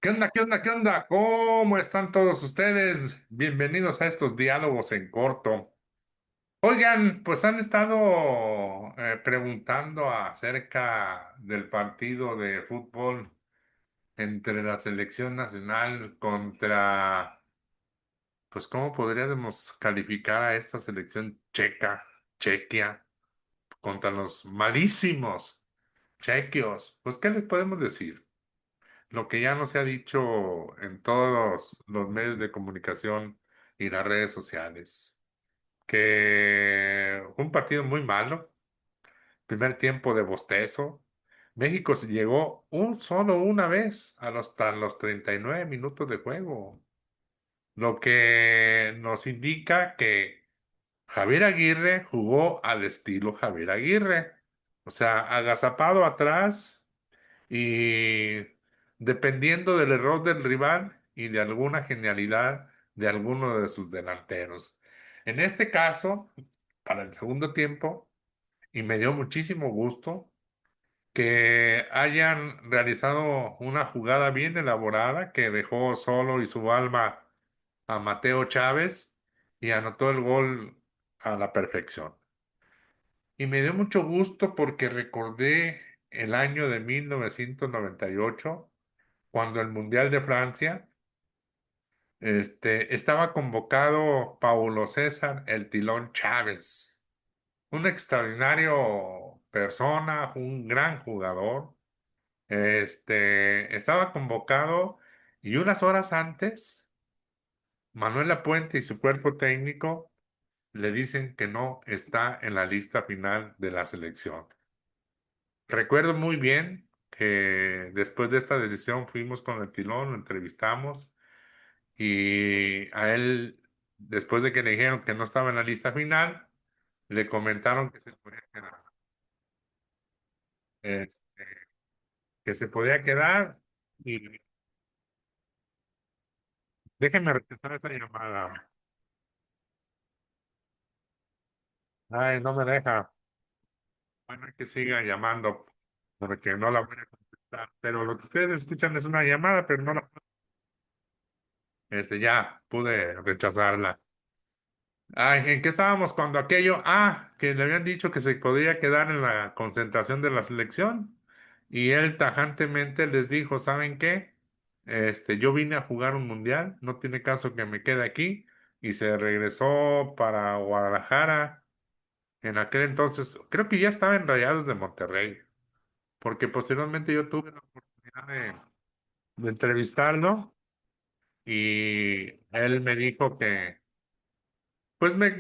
¿Qué onda? ¿Qué onda? ¿Qué onda? ¿Cómo están todos ustedes? Bienvenidos a estos diálogos en corto. Oigan, pues han estado preguntando acerca del partido de fútbol entre la selección nacional contra, pues, ¿cómo podríamos calificar a esta selección checa, Chequia, contra los malísimos chequios? Pues, ¿qué les podemos decir? Lo que ya no se ha dicho en todos los medios de comunicación y las redes sociales, que fue un partido muy malo, primer tiempo de bostezo. México se llegó solo una vez hasta los 39 minutos de juego, lo que nos indica que Javier Aguirre jugó al estilo Javier Aguirre, o sea, agazapado atrás y dependiendo del error del rival y de alguna genialidad de alguno de sus delanteros. En este caso, para el segundo tiempo, y me dio muchísimo gusto que hayan realizado una jugada bien elaborada que dejó solo y su alma a Mateo Chávez y anotó el gol a la perfección. Y me dio mucho gusto porque recordé el año de 1998 cuando el Mundial de Francia, estaba convocado Paulo César El Tilón Chávez, un extraordinario persona, un gran jugador. Estaba convocado y unas horas antes, Manuel Lapuente y su cuerpo técnico le dicen que no está en la lista final de la selección. Recuerdo muy bien que después de esta decisión fuimos con el Tilón, lo entrevistamos. Y a él, después de que le dijeron que no estaba en la lista final, le comentaron que se podía quedar. este, que se podía quedar. Y déjenme regresar esa llamada. Ay, no me deja. Bueno, que siga llamando porque no la voy a contestar. Pero lo que ustedes escuchan es una llamada, pero no la. Ya pude rechazarla. Ay, ¿en qué estábamos cuando aquello? Ah, que le habían dicho que se podía quedar en la concentración de la selección. Y él tajantemente les dijo, ¿saben qué? Yo vine a jugar un mundial, no tiene caso que me quede aquí. Y se regresó para Guadalajara. En aquel entonces, creo que ya estaba en Rayados de Monterrey, porque posteriormente yo tuve la oportunidad de entrevistarlo y él me dijo que pues me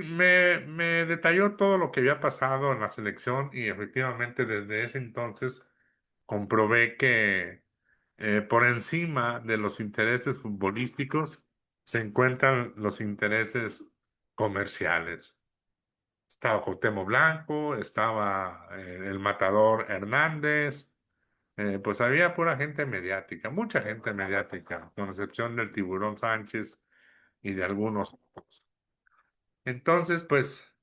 detalló todo lo que había pasado en la selección y efectivamente desde ese entonces comprobé que por encima de los intereses futbolísticos se encuentran los intereses comerciales. Estaba Cuauhtémoc Blanco, estaba el matador Hernández, pues había pura gente mediática, mucha gente mediática, con excepción del Tiburón Sánchez y de algunos otros. Entonces, pues...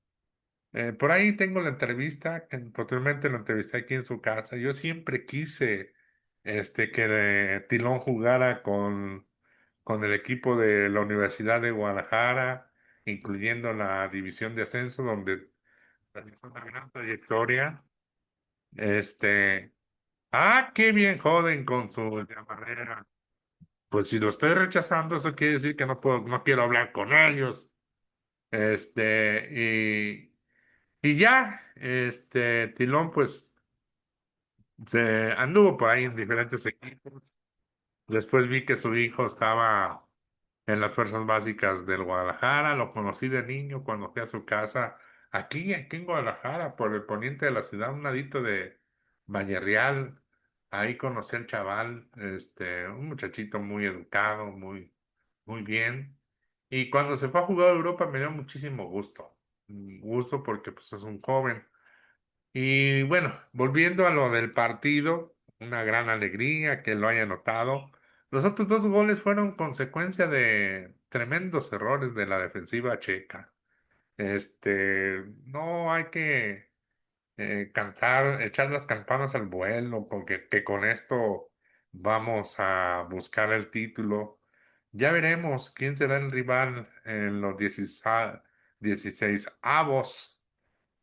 por ahí tengo la entrevista, que posteriormente la entrevisté aquí en su casa. Yo siempre quise que Tilón jugara con el equipo de la Universidad de Guadalajara, incluyendo la división de ascenso, donde realizó una gran trayectoria. Este, qué bien joden con su llamarera. Pues si lo estoy rechazando, eso quiere decir que no puedo, no quiero hablar con ellos. Y ya, Tilón, pues, se anduvo por ahí en diferentes equipos. Después vi que su hijo estaba en las fuerzas básicas del Guadalajara. Lo conocí de niño cuando fui a su casa, aquí en Guadalajara, por el poniente de la ciudad, un ladito de Real. Ahí conocí al chaval, un muchachito muy educado, muy bien. Y cuando se fue a jugar a Europa me dio muchísimo gusto. Gusto porque pues es un joven. Y bueno, volviendo a lo del partido, una gran alegría que lo haya notado. Los otros dos goles fueron consecuencia de tremendos errores de la defensiva checa. No hay que cantar, echar las campanas al vuelo, porque que con esto Vamos a buscar el título. Ya veremos quién será el rival en los 16 avos.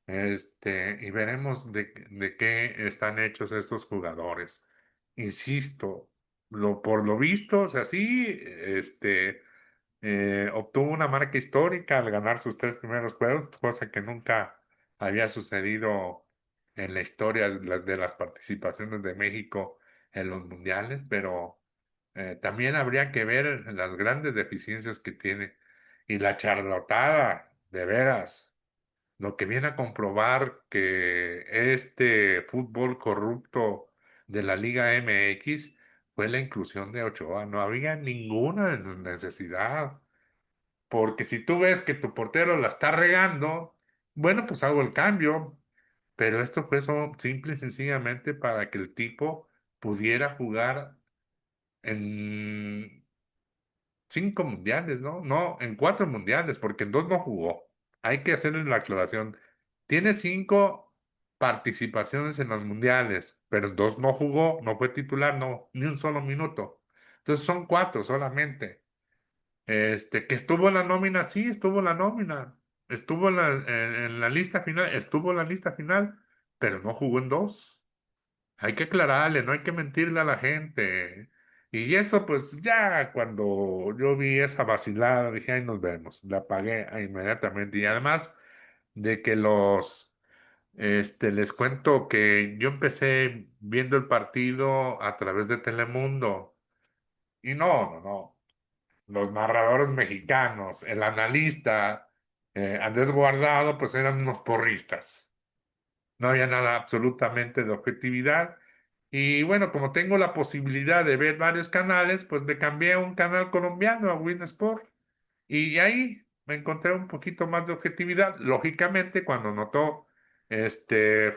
Y veremos de qué están hechos estos jugadores. Insisto, por lo visto, o sea, sí, obtuvo una marca histórica al ganar sus tres primeros juegos, cosa que nunca había sucedido en la historia de las participaciones de México en los mundiales, pero también habría que ver las grandes deficiencias que tiene y la charlotada, de veras, lo que viene a comprobar que este fútbol corrupto de la Liga MX fue la inclusión de Ochoa. No había ninguna necesidad. Porque si tú ves que tu portero la está regando, bueno, pues hago el cambio. Pero esto fue simple y sencillamente para que el tipo pudiera jugar en 5 mundiales, ¿no? No, en 4 mundiales, porque en dos no jugó. Hay que hacerle la aclaración. Tiene 5 participaciones en los mundiales, pero en dos no jugó, no fue titular, no, ni un solo minuto. Entonces son 4 solamente. Que estuvo en la nómina, sí, estuvo en la nómina, estuvo en la lista final, estuvo en la lista final, pero no jugó en dos. Hay que aclararle, no hay que mentirle a la gente. Y eso, pues ya cuando yo vi esa vacilada, dije, ahí nos vemos. La apagué inmediatamente. Y además de que les cuento que yo empecé viendo el partido a través de Telemundo. Y no. Los narradores mexicanos, el analista, Andrés Guardado, pues eran unos porristas. No había nada absolutamente de objetividad. Y bueno, como tengo la posibilidad de ver varios canales, pues me cambié a un canal colombiano, a Win Sport. Y ahí me encontré un poquito más de objetividad. Lógicamente, cuando notó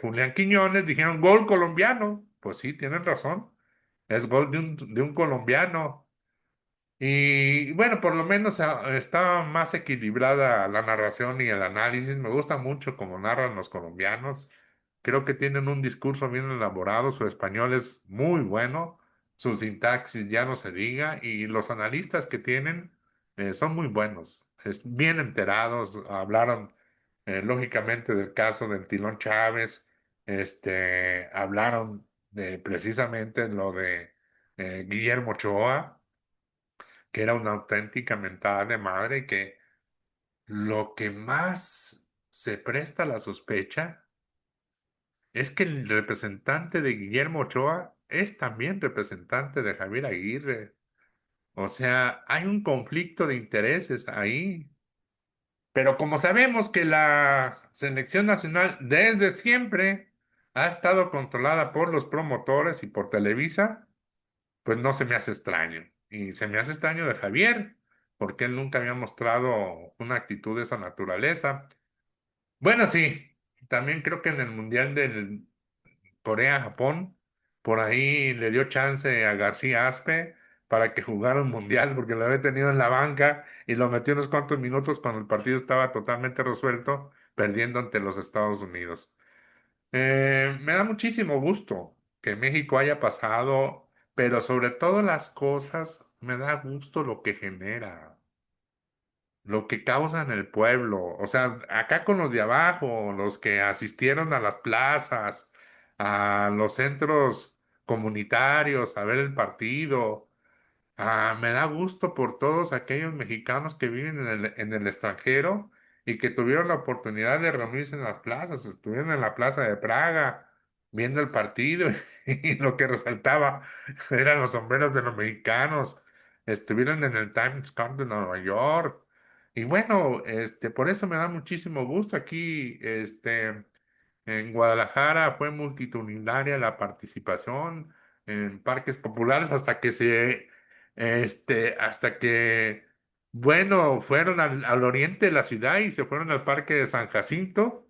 Julián Quiñones, dijeron gol colombiano. Pues sí, tienen razón. Es gol de un colombiano. Y bueno, por lo menos está más equilibrada la narración y el análisis. Me gusta mucho cómo narran los colombianos. Creo que tienen un discurso bien elaborado. Su español es muy bueno. Su sintaxis ya no se diga. Y los analistas que tienen son muy buenos. Bien enterados. Hablaron lógicamente del caso del Tilón Chávez. Hablaron de precisamente lo de Guillermo Ochoa, que era una auténtica mentada de madre, y que lo que más se presta a la sospecha es que el representante de Guillermo Ochoa es también representante de Javier Aguirre. O sea, hay un conflicto de intereses ahí. Pero como sabemos que la selección nacional desde siempre ha estado controlada por los promotores y por Televisa, pues no se me hace extraño. Y se me hace extraño de Javier, porque él nunca había mostrado una actitud de esa naturaleza. Bueno, sí, también creo que en el Mundial del Corea-Japón, por ahí le dio chance a García Aspe para que jugara un Mundial, porque lo había tenido en la banca y lo metió unos cuantos minutos cuando el partido estaba totalmente resuelto, perdiendo ante los Estados Unidos. Me da muchísimo gusto que México haya pasado, pero sobre todo las cosas, me da gusto lo que genera, lo que causa en el pueblo. O sea, acá con los de abajo, los que asistieron a las plazas, a los centros comunitarios, a ver el partido. Me da gusto por todos aquellos mexicanos que viven en el extranjero y que tuvieron la oportunidad de reunirse en las plazas. Estuvieron en la plaza de Praga viendo el partido y lo que resaltaba eran los sombreros de los mexicanos. Estuvieron en el Times Square de Nueva York. Y bueno, por eso me da muchísimo gusto aquí, en Guadalajara fue multitudinaria la participación en parques populares bueno, fueron al oriente de la ciudad y se fueron al parque de San Jacinto,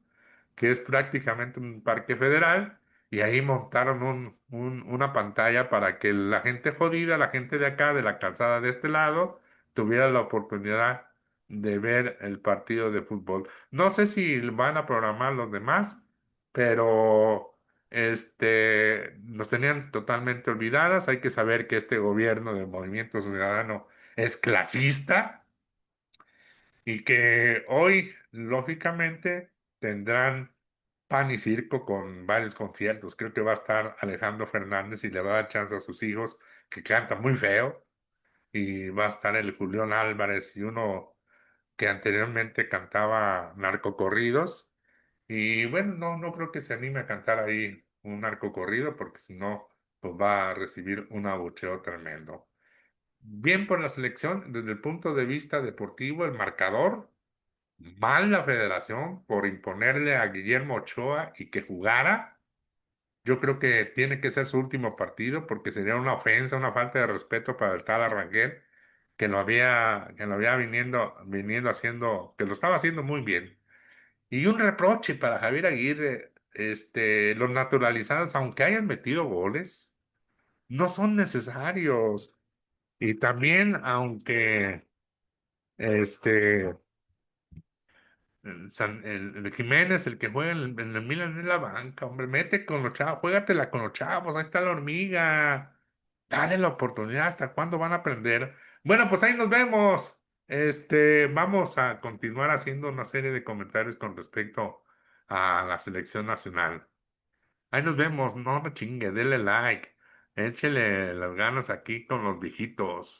que es prácticamente un parque federal, y ahí montaron una pantalla para que la gente jodida, la gente de acá, de la calzada de este lado, tuviera la oportunidad de ver el partido de fútbol. No sé si van a programar los demás, pero nos tenían totalmente olvidadas. Hay que saber que este gobierno del Movimiento Ciudadano es clasista y que hoy, lógicamente, tendrán pan y circo con varios conciertos. Creo que va a estar Alejandro Fernández y le va a dar chance a sus hijos, que canta muy feo, y va a estar el Julián Álvarez y uno que anteriormente cantaba narcocorridos. Y bueno, no creo que se anime a cantar ahí un narcocorrido, porque si no, pues va a recibir un abucheo tremendo. Bien por la selección, desde el punto de vista deportivo, el marcador. Mal la federación por imponerle a Guillermo Ochoa y que jugara. Yo creo que tiene que ser su último partido porque sería una ofensa, una falta de respeto para el tal Arranguer, que lo había viniendo haciendo, que lo estaba haciendo muy bien. Y un reproche para Javier Aguirre, los naturalizados, aunque hayan metido goles, no son necesarios. Y también, aunque este el Jiménez, el que juega en el Milan en la banca, hombre, mete con los chavos, juégatela con los chavos, ahí está la hormiga, dale la oportunidad, ¿hasta cuándo van a aprender? Bueno, pues ahí nos vemos. Vamos a continuar haciendo una serie de comentarios con respecto a la selección nacional. Ahí nos vemos, no me chingue, dele like, échele las ganas aquí con los viejitos.